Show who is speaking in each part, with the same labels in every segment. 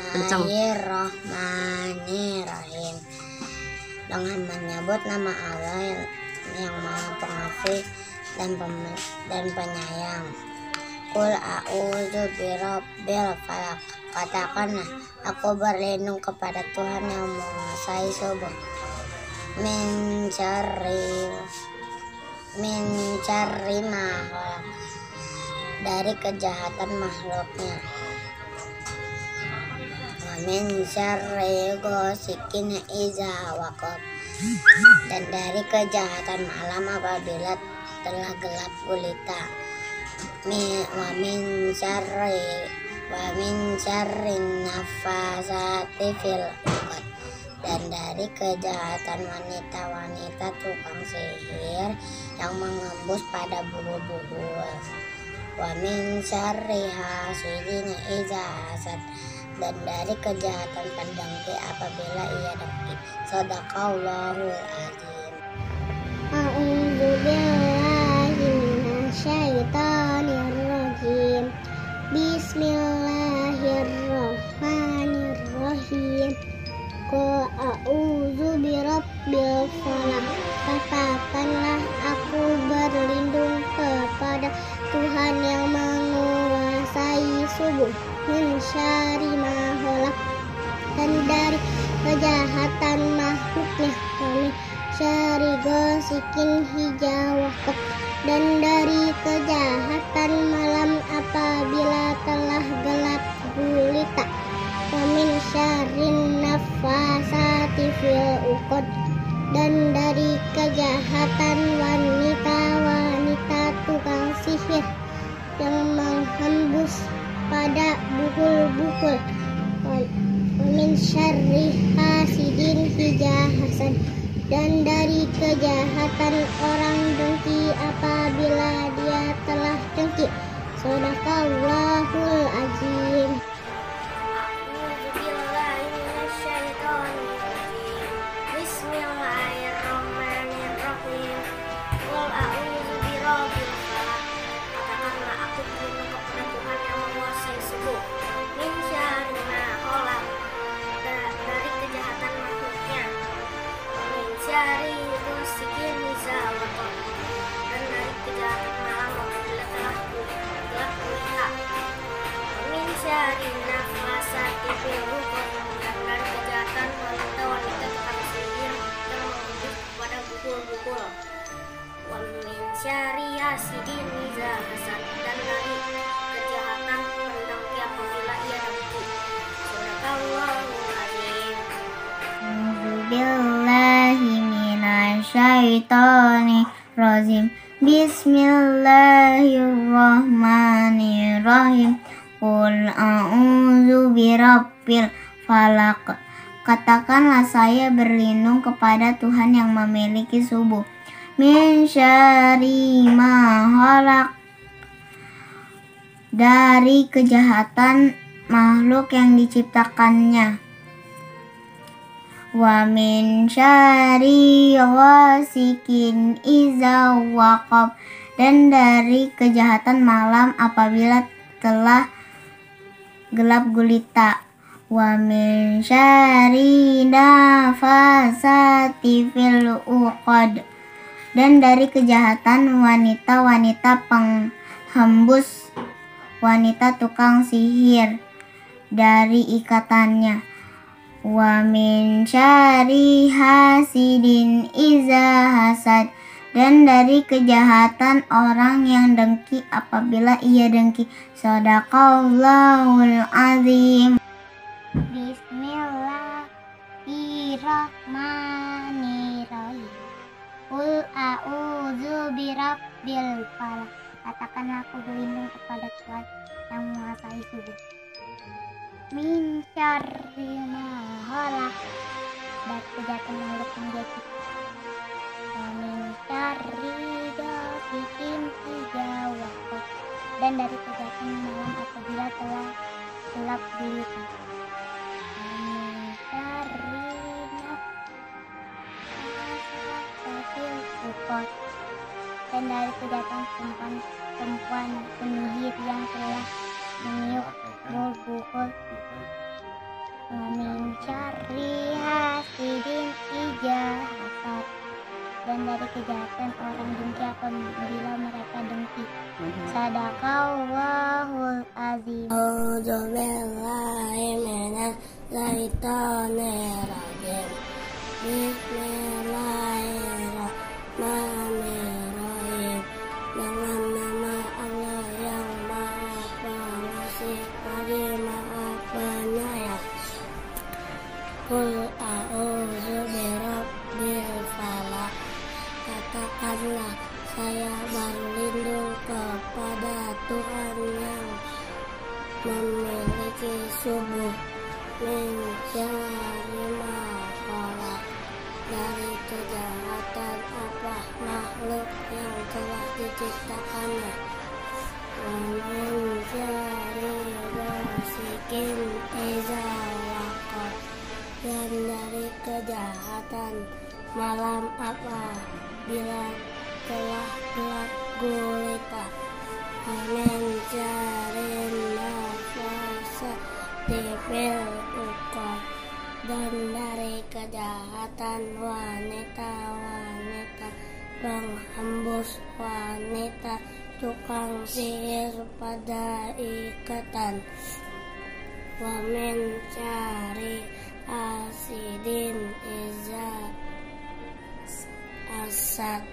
Speaker 1: Bismillahirrahmanirrahim. Dengan menyebut nama Allah yang Maha Pengasih dan Penyayang. Qul a'udzu birabbil falaq. Katakanlah, aku berlindung kepada Tuhan yang menguasai subuh. Min syarri ma khalaq. Dari kejahatan makhluknya. Wa min syarri ghasikin idza waqab. Dan dari kejahatan malam apabila telah gelap gulita. Wa min syarri nafasati fil 'uqad. Dan dari kejahatan wanita-wanita tukang sihir yang mengembus pada bulu-bulu. Wa min syarri hasidin idza hasad. Dan dari kejahatan pendengki apabila ia dengki. Shadaqallahul azim.
Speaker 2: A'udzu billahi minasyaitonir rajim. Bismillahirrahmanirrahim. Qul a'udzu birabbil falaq. Katakanlah, aku berlindung kepada Tuhan yang menguasai subuh. Min syarri ma khalaq. Dan dari kejahatan makhluknya. Min syarri ghasikin idza waqab. Dan dari kejahatan malam apabila telah gelap gulita. Wa min syarrin nafasati fil 'uqad. Dan dari kejahatan wanita-wanita tukang sihir yang menghembus pada bukul-bukul. Wa min syarri hasidin idza hasad. Dan dari kejahatan orang dengki apabila dia telah dengki. Shadaqallahul azim.
Speaker 1: Bismillahirrahmanirrahim. Qul a'udzu birabbil falaq. Katakanlah, aku berlindung kepada Tuhan yang menguasai subuh. Min syarri ma khalaq. Dari kejahatan makhluknya. Min syarri ghasikin idza waqab. Dan dari kejahatan malam apabila telah gelap gulita. Min syarri nafasati fil 'uqad. Dan dari kejahatan wanita-wanita tukang sihir yang mengembus kepada bukul-bukul. Wa min syarri hasidin idza hasad. Dan dari kejahatan pendengki apabila ia dengki. Shadaqallahul azim.
Speaker 2: A'udzu billahi minasyaitonir rajim. Bismillahirrahmanirrahim. Qul a'udzu birabbil falaq. Katakanlah, saya berlindung kepada Tuhan yang memiliki subuh. Min syarri ma khalaq. Dari kejahatan makhluk yang diciptakannya. Wa min syarri ghasikin idza waqab. Dan dari kejahatan malam apabila telah gelap gulita. Wa min syarri nafasati fil 'uqad. Dan dari kejahatan wanita-wanita penghembus, wanita tukang sihir dari ikatannya. Wa min syarri hasidin idza hasad. Dan dari kejahatan orang yang dengki apabila ia dengki. Shadaqallahul azim. Bismillahirrahmanirrahim. Qul a'udzu birabbil falaq. Katakanlah, aku berlindung kepada Tuhan yang menguasai subuh. Min syarri ma khalaq. Dan kejahatan makhluk yang dia cipta. Wa min syarri ghasikin idza waqab. Dan dari kejahatan malam apabila telah gelap gulita. Wa min syarri nafasati fil 'uqad. Dan dari kejahatan perempuan penyihir yang telah meniup bul-bul dari kejahatan orang dengki apabila mereka dengki. Sadaqallahul azim.
Speaker 1: A'udzu billahi minasy syaithanir rajim. Bismillahirrahmanirrahim. Dengan nama Allah yang Maha Pengasih lagi Maha Penyayang. Qul a'udzu birabbil falaq. Katakanlah, saya berlindung kepada Tuhan yang memiliki subuh, min syarri ma khalaq, dari kejahatan apa makhluk yang telah diciptakannya, wa min syarri ghasikin idza waqab, dan dari kejahatan malam apa bila telah gelap gulita, wa min syarri nafasati fil uqad, dan dari kejahatan wanita-wanita penghembus, wanita tukang sihir pada ikatan, wa min syarri hasidin iza hasad,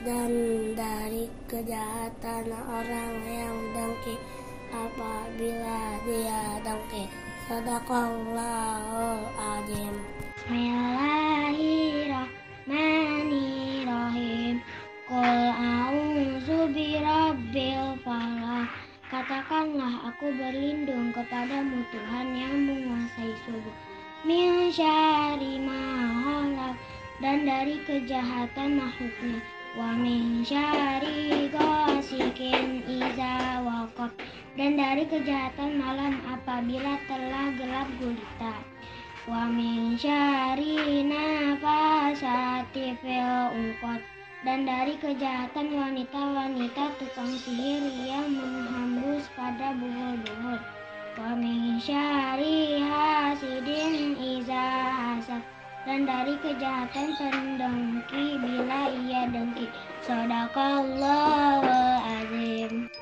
Speaker 1: dan dari kejahatan orang yang dengki apabila dia dengki. Sadaqallahul azim.
Speaker 2: Bismillahirrahmanirrahim. Qul a'udzu birabbil falaq. Katakanlah, aku berlindung kepadamu Tuhan yang menguasai subuh, min syarri ma khalaq, dan dari kejahatan makhluknya, wa min syarri ghasikin idza waqab, dan dari kejahatan malam apabila telah gelap gulita, wa min syarri nafasati fil uqad, dan dari kejahatan wanita-wanita tukang sihir yang menghembus pada buhul-buhul, wa min syarri hasidin iza hasad, dan dari kejahatan pendengki bila ia dengki. Shadaqallahul azim.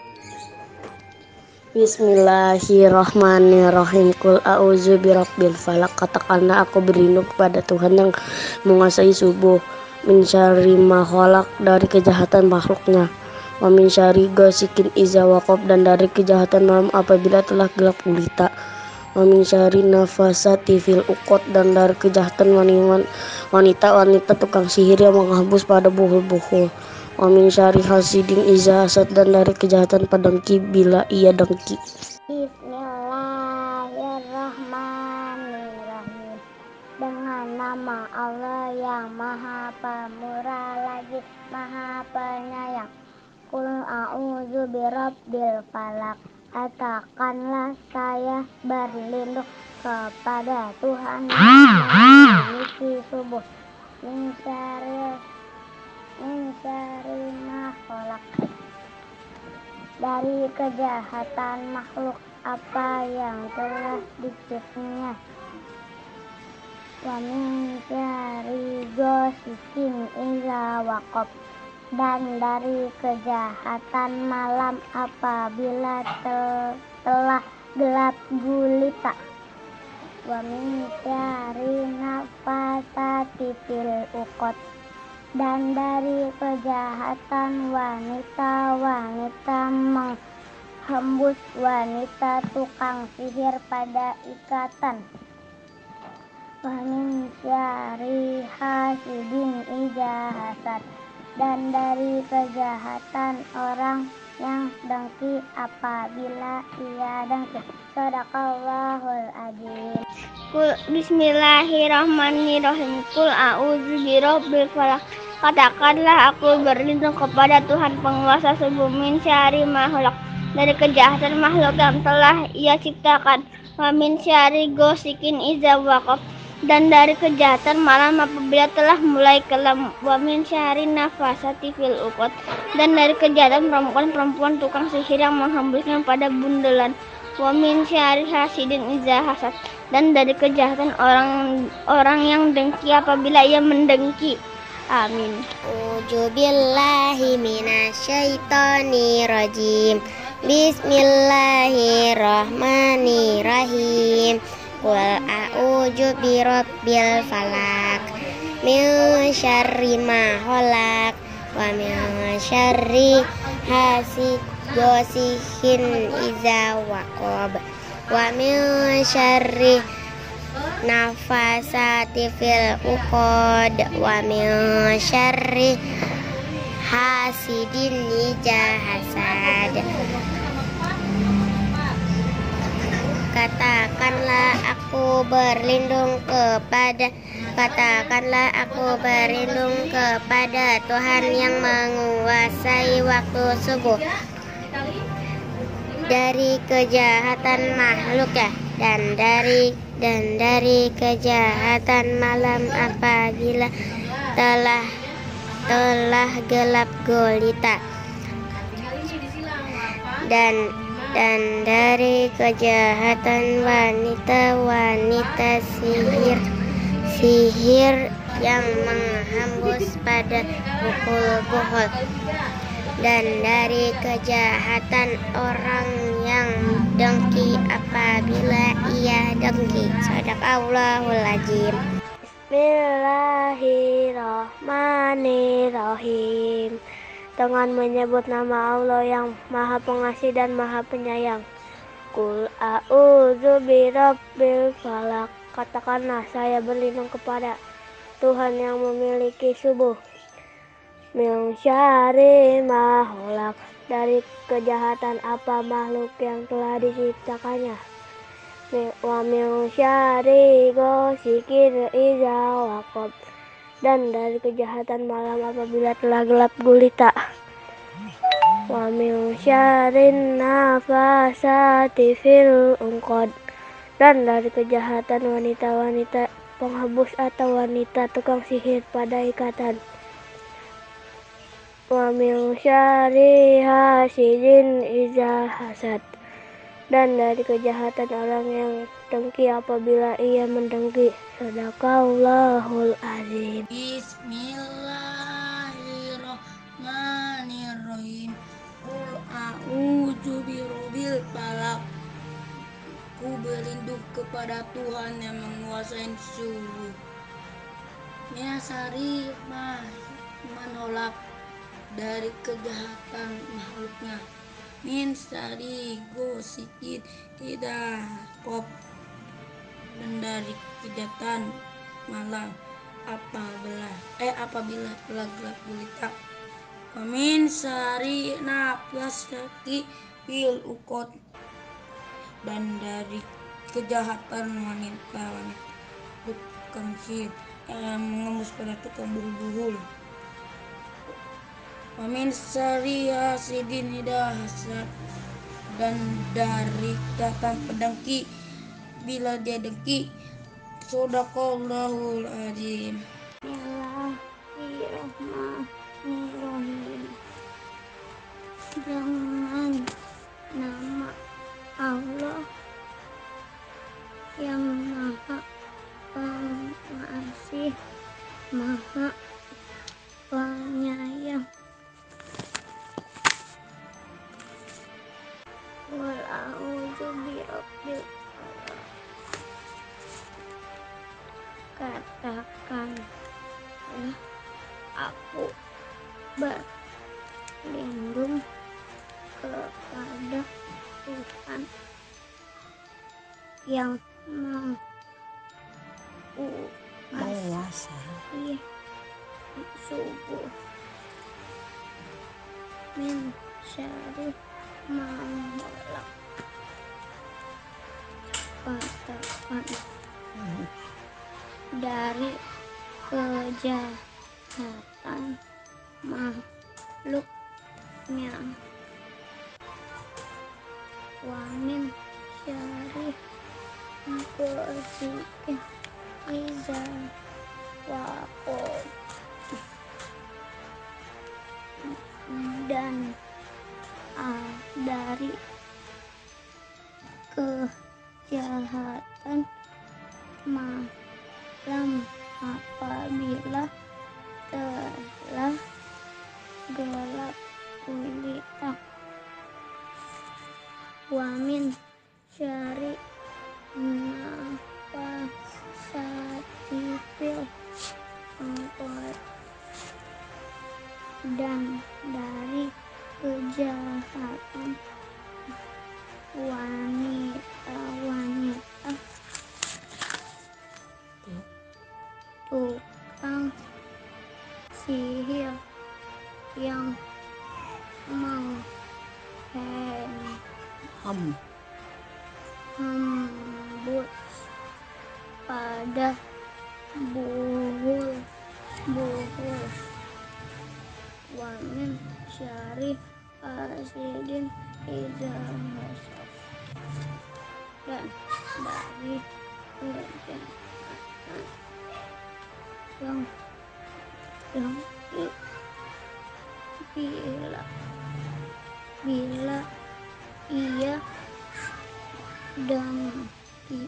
Speaker 3: Bismillahirrahmanirrahim. Qul a'udzu birabbil falaq. Katakanlah, aku berlindung kepada Tuhan yang menguasai subuh, min syarri ma khalaq, dari kejahatan makhluknya, wa min syarri ghasikin iza waqab, dan dari kejahatan malam apabila telah gelap gulita, wa min syarri nafasati fil uqad, dan dari kejahatan wanita-wanita tukang sihir yang menghembus pada buhul-buhul, wa min syarri hasidin iza hasad, dan dari kejahatan pendengki bila ia dengki.
Speaker 2: Bismillahirrahmanirrahim. Dengan nama Allah yang Maha Pemurah lagi Maha Penyayang. Qul a'udzu birabbil falaq. Katakanlah, saya berlindung kepada Tuhan yang memiliki subuh, min syarri ma khalaq, dari kejahatan makhluk apa yang telah diciptakannya, wa min syarri ghasikin idza waqab, dan dari kejahatan malam apabila telah gelap gulita, wa min syarri nafasati fil uqad, dan dari kejahatan wanita-wanita menghembus, wanita tukang sihir pada ikatan, wa min syarri hasidin idza hasad, dan dari kejahatan orang yang dengki apabila ia dengki. Shadaqallahul azim. Bismillahirrahmanirrahim. Qul a'udzu birabbil falaq. Katakanlah, aku berlindung kepada Tuhan penguasa subuh, min syarri ma khalaq, dari kejahatan makhluk yang telah ia ciptakan, wa min syarri ghasikin idza waqab, dan dari kejahatan malam apabila telah mulai kelam, wa min syarri nafasati fil uqad, dan dari kejahatan perempuan-perempuan tukang sihir yang menghembuskan pada bundelan, wa min syarri hasidin idza hasad, dan dari kejahatan orang yang dengki apabila ia mendengki, Amin.
Speaker 1: A'udzubillahi minasyaitonirrajim. Bismillahirrahmanirrahim. Qul a'udzu birabbil falaq min syarri ma khalaq wa min syarri hasidin idza waqab wa min syarri nafasati fil uqad wa min syarri hasidin idza hasad. Katakanlah aku berlindung kepada Tuhan yang menguasai waktu subuh dari kejahatan makhluk dan dari kejahatan malam apabila telah gelap gulita, dan dari kejahatan wanita-wanita sihir yang menghembus pada pukul-pukul, dan dari kejahatan orang yang dengki apabila ia dengki. Shadaqallahul Azim.
Speaker 2: Bismillahirrahmanirrahim. Dengan menyebut nama Allah yang Maha Pengasih dan Maha Penyayang. Qul a'udzu birabbil falaq. Katakanlah, saya berlindung kepada Tuhan yang memiliki subuh. Min syarri ma khalaq. Dari kejahatan apa makhluk yang telah diciptakannya. Wa min syarri ghasiqin idza waqab. Dan dari kejahatan malam apabila telah gelap gulita. Wa min syarrin nafasati fil uqad. Dan dari kejahatan wanita-wanita penghembus atau wanita tukang sihir pada ikatan. Wa min syarri hasidin idza hasad. Dan dari kejahatan orang yang dengki apabila ia mendengki. Shadaqallahul Azim.
Speaker 3: Bismillahirrahmanirrahim. Qul a'udzu birabbil falaq. Ku berlindung kepada Tuhan yang menguasai subuh. Minasari menolak dari kejahatan makhluknya. Min syarri ghasiqin idza waqab. Dan dari kejahatan malam apabila telah gelap gulita. Wa min syarri nafasati fil uqad. Dan dari kejahatan wanita tukang sihir yang mengemus pada tukang buhul. Wa min syarri hasidin idza hasad. Dan dari kejahatan pendengki bila dia dengki. Shadaqallahul Azim.
Speaker 2: Bismillahirrahmanirrahim. Dengan nama Allah yang Maha Pengasih, Maha Penyayang. Qul a'udzu birabbil falaq. Katakanlah, aku berlindung kepada Tuhan yang menguasai subuh. Min syarri ma khalaq. Katakan, dari kejahatan makhluknya. Wa min syarri ghasiqin idza waqab. Dan dari kejahatan malam apabila telah gelap gulita. Wa min syarri nafasati fil uqad, dan dari kejahatan wanita-wanita tukang sihir yang menghembus pada buhul wa min syarri hasidin idza hasad, dan dari kejahatan yang bila ia dengki.